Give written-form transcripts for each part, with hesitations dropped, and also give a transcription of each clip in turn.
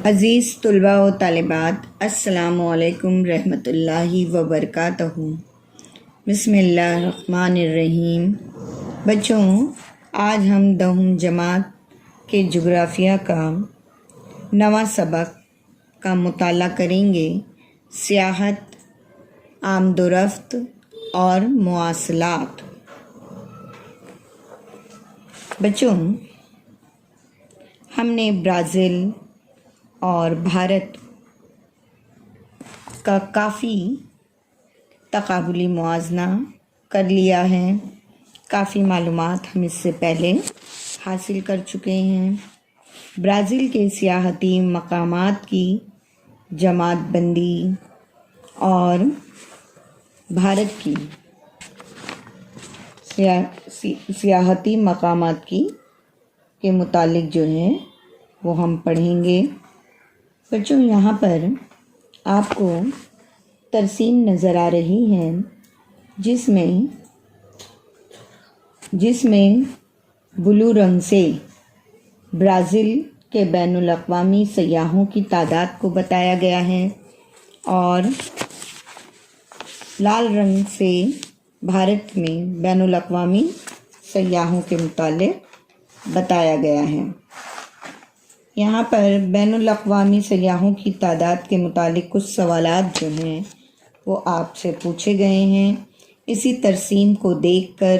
عزیز طلباء و طالبات، السلام علیکم رحمۃ اللہ وبرکاتہ۔ بسم اللہ الرحمن الرحیم۔ بچوں، آج ہم 10ویں جماعت کے جغرافیہ کا نواں سبق کا مطالعہ کریں گے، سیاحت، آمد و رفت اور مواصلات۔ بچوں، ہم نے برازیل اور بھارت کا کافی تقابلی موازنہ کر لیا ہے، کافی معلومات ہم اس سے پہلے حاصل کر چکے ہیں۔ برازیل کے سیاحتی مقامات کی جماعت بندی اور بھارت کی سیاحتی مقامات کے متعلق جو ہے وہ ہم پڑھیں گے۔ بچوں، یہاں پر آپ کو ترسیم نظر آ رہی ہے جس میں بلو رنگ سے برازیل کے بین الاقوامی سیاحوں کی تعداد کو بتایا گیا ہے اور لال رنگ سے بھارت میں بین الاقوامی سیاحوں کے متعلق بتایا گیا ہے۔ یہاں پر بین الاقوامی سیاحوں کی تعداد کے متعلق کچھ سوالات جو ہیں وہ آپ سے پوچھے گئے ہیں۔ اسی ترسیم کو دیکھ کر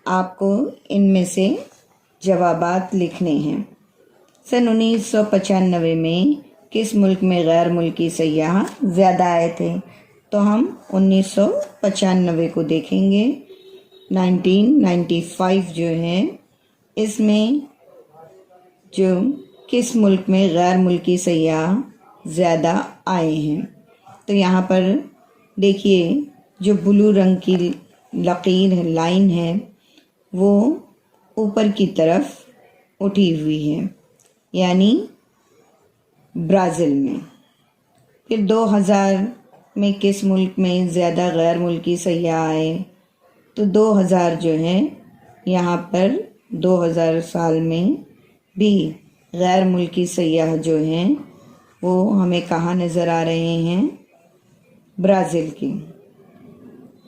آپ کو ان میں سے جوابات لکھنے ہیں۔ سن 1995 میں کس ملک میں غیر ملکی سیاح زیادہ آئے تھے؟ تو ہم 1995 کو دیکھیں گے۔ 1995 جو ہے، اس میں جو کس ملک میں غیر ملکی سیاح زیادہ آئے ہیں، تو یہاں پر دیکھیے جو بلو رنگ کی لکیر ہے، لائن ہے، وہ اوپر کی طرف اٹھی ہوئی ہے، یعنی برازیل میں۔ پھر 2000 میں کس ملک میں زیادہ غیر ملکی سیاح آئے؟ تو 2000 جو ہے، یہاں پر 2000 سال میں بھی غیر ملکی سیاح جو ہیں وہ ہمیں کہاں نظر آ رہے ہیں؟ برازیل کی۔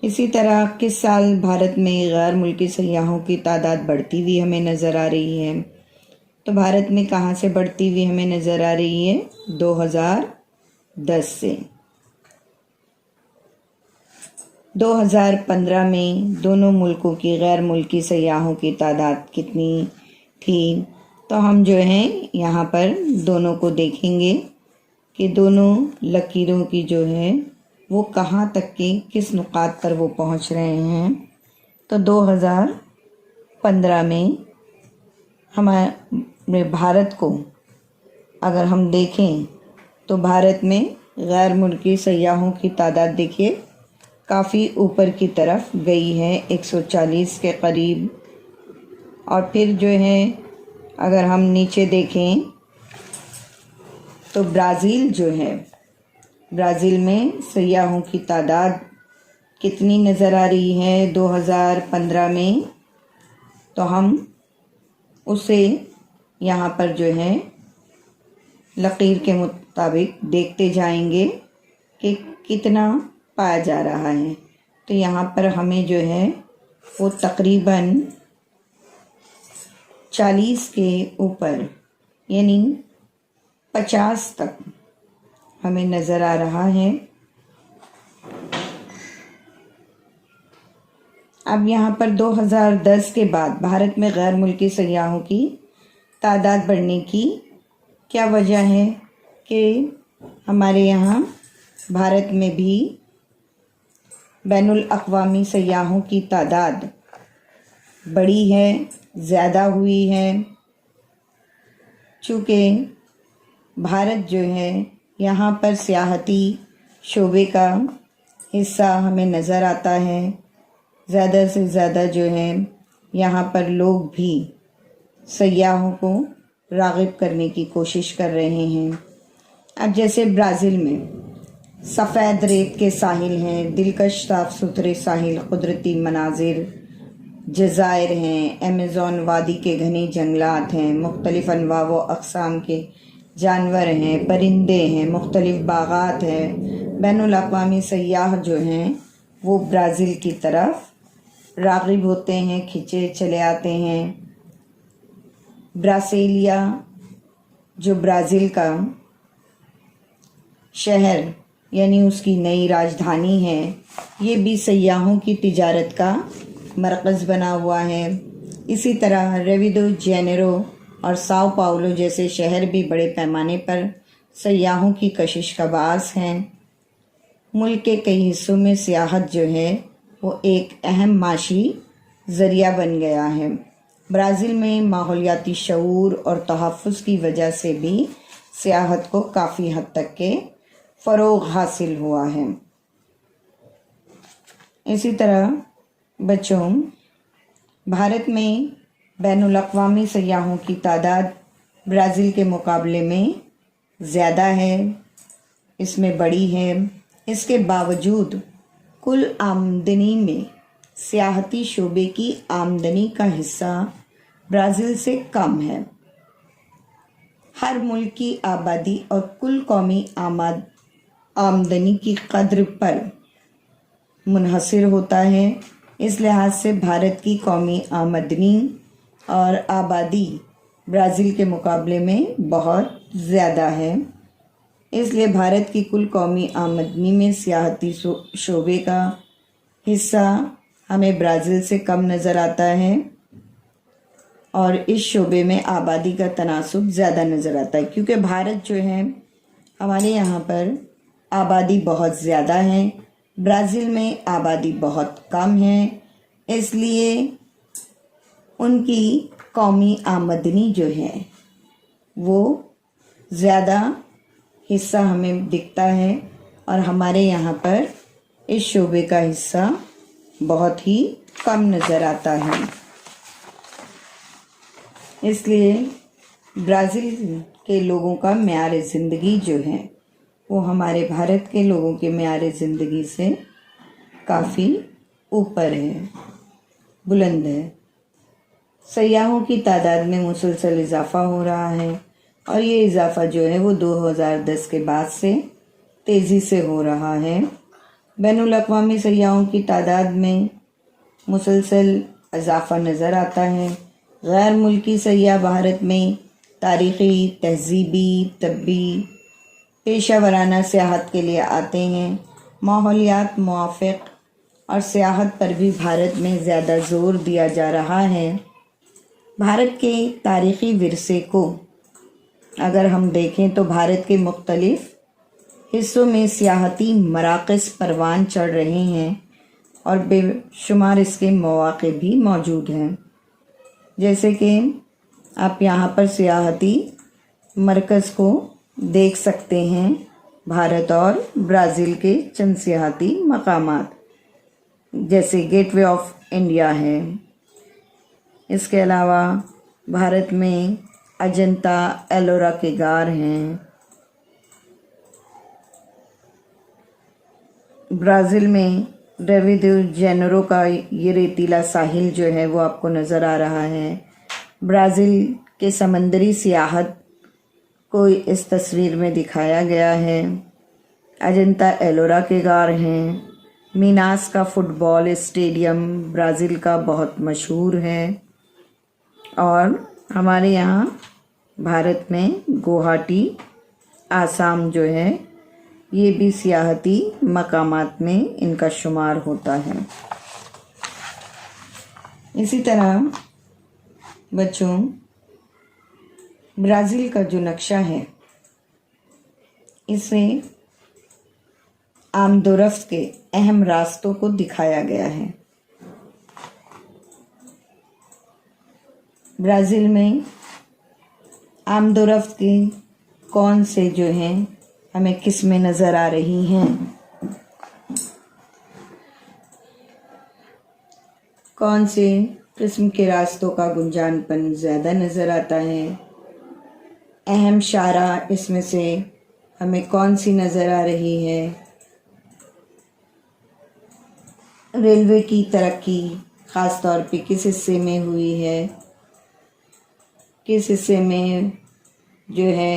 اسی طرح کس سال بھارت میں غیر ملکی سیاحوں کی تعداد بڑھتی ہوئی ہمیں نظر آ رہی ہے؟ تو بھارت میں کہاں سے بڑھتی ہوئی ہمیں نظر آ رہی ہے؟ 2010 سے۔ 2015 میں دونوں ملکوں کی غیر ملکی سیاحوں کی تعداد کتنی تھی؟ تو ہم جو ہیں یہاں پر دونوں کو دیکھیں گے کہ دونوں لکیروں کی جو ہے وہ کہاں تک کے کس نقاط پر وہ پہنچ رہے ہیں۔ تو 2015 میں ہمارے بھارت کو اگر ہم دیکھیں تو بھارت میں غیر ملکی سیاحوں کی تعداد دیکھیے کافی اوپر کی طرف گئی ہے، 140 کے قریب۔ اور پھر جو ہے اگر ہم نیچے دیکھیں تو برازیل جو ہے، برازیل میں سیاحوں کی تعداد کتنی نظر آ رہی ہے 2015 میں؟ تو ہم اسے یہاں پر جو ہے لکیر کے مطابق دیکھتے جائیں گے کہ کتنا پایا جا رہا ہے۔ تو یہاں پر ہمیں جو ہے وہ تقریباً 40 کے اوپر، یعنی 50 تک ہمیں نظر آ رہا ہے۔ اب یہاں پر 2010 کے بعد بھارت میں غیر ملکی سیاحوں کی تعداد بڑھنے کی کیا وجہ ہے کہ ہمارے یہاں بھارت میں بھی بین الاقوامی سیاحوں کی تعداد بڑھی ہے، زیادہ ہوئی ہے، چونکہ بھارت جو ہے یہاں پر سیاحتی شعبے کا حصہ ہمیں نظر آتا ہے۔ زیادہ سے زیادہ جو ہے یہاں پر لوگ بھی سیاحوں کو راغب کرنے کی کوشش کر رہے ہیں۔ اب جیسے برازیل میں سفید ریت کے ساحل ہیں، دلکش صاف ستھرے ساحل، قدرتی مناظر، جزائر ہیں، ایمیزون وادی کے گھنے جنگلات ہیں، مختلف انواع و اقسام کے جانور ہیں، پرندے ہیں، مختلف باغات ہیں۔ بین الاقوامی سیاح جو ہیں وہ برازیل کی طرف راغب ہوتے ہیں، کھنچے چلے آتے ہیں۔ براسیلیا جو برازیل کا شہر یعنی اس کی نئی راجدھانی ہے، یہ بھی سیاحوں کی تجارت کا مرکز بنا ہوا ہے۔ اسی طرح ریو دی جینیرو اور ساؤ پاؤلو جیسے شہر بھی بڑے پیمانے پر سیاحوں کی کشش کا باعث ہیں۔ ملک کے کئی حصوں میں سیاحت جو ہے وہ ایک اہم معاشی ذریعہ بن گیا ہے۔ برازیل میں ماحولیاتی شعور اور تحفظ کی وجہ سے بھی سیاحت کو کافی حد تک کے فروغ حاصل ہوا ہے۔ اسی طرح بچوں، بھارت میں بین الاقوامی سیاحوں کی تعداد برازیل کے مقابلے میں زیادہ ہے، اس میں بڑی ہے۔ اس کے باوجود کل آمدنی میں سیاحتی شعبے کی آمدنی کا حصہ برازیل سے کم ہے۔ ہر ملک کی آبادی اور کل قومی آمدنی کی قدر پر منحصر ہوتا ہے۔ اس لحاظ سے بھارت کی قومی آمدنی اور آبادی برازیل کے مقابلے میں بہت زیادہ ہے۔ اس لیے بھارت کی کل قومی آمدنی میں سیاحتی شعبے کا حصہ ہمیں برازیل سے کم نظر آتا ہے، اور اس شعبے میں آبادی کا تناسب زیادہ نظر آتا ہے، کیونکہ بھارت جو ہے ہمارے یہاں پر آبادی بہت زیادہ ہے، برازیل میں آبادی بہت کم ہے، اس لیے ان کی قومی آمدنی جو ہے وہ زیادہ حصہ ہمیں دکھتا ہے، اور ہمارے یہاں پر اس شعبے کا حصہ بہت ہی کم نظر آتا ہے۔ اس لیے برازیل کے لوگوں کا معیار زندگی جو ہے وہ ہمارے بھارت کے لوگوں کے معیار زندگی سے کافی اوپر ہے، بلند ہے۔ سیاحوں کی تعداد میں مسلسل اضافہ ہو رہا ہے، اور یہ اضافہ جو ہے وہ 2010 کے بعد سے تیزی سے ہو رہا ہے۔ بین الاقوامی سیاحوں کی تعداد میں مسلسل اضافہ نظر آتا ہے۔ غیر ملکی سیاح بھارت میں تاریخی، تہذیبی، طبی، پیشہ ورانہ سیاحت کے لیے آتے ہیں۔ ماحولیات موافق اور سیاحت پر بھی بھارت میں زیادہ زور دیا جا رہا ہے۔ بھارت کے تاریخی ورثے کو اگر ہم دیکھیں تو بھارت کے مختلف حصوں میں سیاحتی مراکز پروان چڑھ رہے ہیں، اور بے شمار اس کے مواقع بھی موجود ہیں، جیسے کہ آپ یہاں پر سیاحتی مرکز کو دیکھ سکتے ہیں۔ بھارت اور برازیل کے چند سیاحتی مقامات جیسے گیٹ وے آف انڈیا ہے۔ اس کے علاوہ بھارت میں اجنتا ایلورا کے غار ہیں۔ برازیل میں ریو دی جینیرو کا یہ ریتیلا ساحل جو ہے وہ آپ کو نظر آ رہا ہے۔ برازیل کے سمندری سیاحت کو اس تصویر میں دکھایا گیا ہے۔ اجنتا ایلورا کے غار ہیں۔ میناس کا فٹ بال اسٹیڈیم برازیل کا بہت مشہور ہے، اور ہمارے یہاں بھارت میں گوہاٹی، آسام جو ہے یہ بھی سیاحتی مقامات میں ان کا شمار ہوتا ہے۔ اسی طرح بچوں، برازیل کا جو نقشہ ہے اس میں آمد و رفت کے اہم راستوں کو دکھایا گیا ہے۔ برازیل میں آمد و رفت کے کون سے جو ہیں ہمیں قسمیں نظر آ رہی ہیں، کون سے قسم کے راستوں کا گنجان پن زیادہ نظر آتا ہے، اہم شاہراہ اس میں سے ہمیں کون سی نظر آ رہی ہے، ریلوے کی ترقی خاص طور پہ کس حصے میں ہوئی ہے، کس حصے میں جو ہے